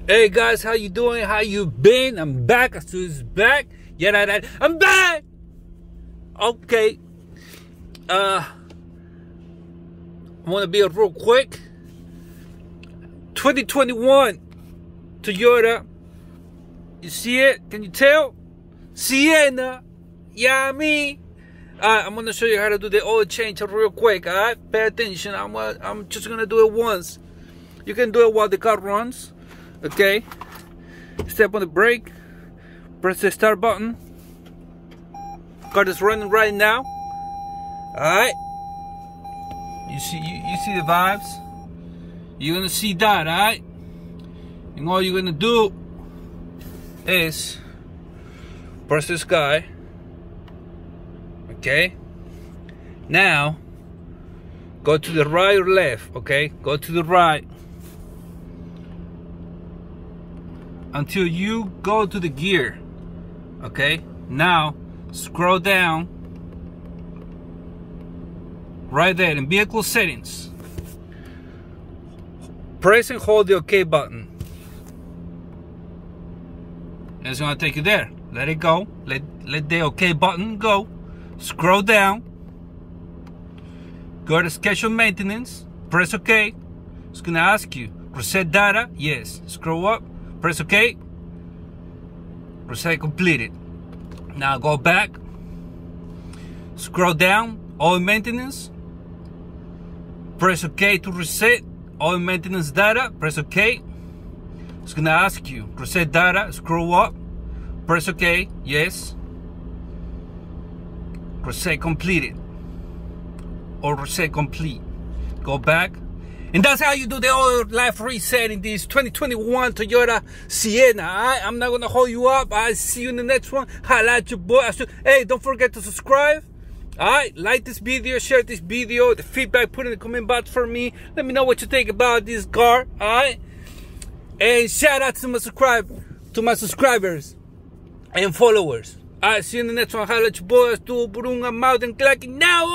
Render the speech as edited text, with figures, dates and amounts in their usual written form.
Hey guys, how you doing? How you been? I'm back. Is back. Yeah, I'm back. Okay. I want to be real quick. 2021 Toyota. You see it? Can you tell? Sienna. Yeah, I mean. I'm gonna show you how to do the oil change real quick. Alright, pay attention. I'm just gonna do it once. You can do it while the car runs. Okay. Step on the brake. Press the start button. Car is running right now. Alright. You see the vibes. You're gonna see that, alright? And all you're gonna do is press this guy. Okay. Now go to the right or left. Okay. Go to the right until you go to the gear. Okay. Now scroll down right there in vehicle settings. Press and hold the OK button. It's gonna take you there. Let it go. Let the OK button go. Scroll down. Go to schedule maintenance. Press OK. It's gonna ask you reset data. Yes. Scroll up. Press OK. Reset completed. Now go back. Scroll down. Oil maintenance. Press OK to reset. Oil maintenance data. Press OK. It's gonna ask you reset data. Scroll up. Press OK. Yes. Reset completed. Or reset complete. Go back. And that's how you do the oil life reset in this 2021 Toyota Sienna. Alright? I'm not gonna hold you up. I'll see you in the next one. Highlight your boy. Hey, don't forget to subscribe. Alright, like this video, share this video, the feedback, put in the comment box for me. Let me know what you think about this car. Alright. And shout out to my subscribers and followers. Alright, see you in the next one. Highlight your boy. Estuvo por un amado en clacking now.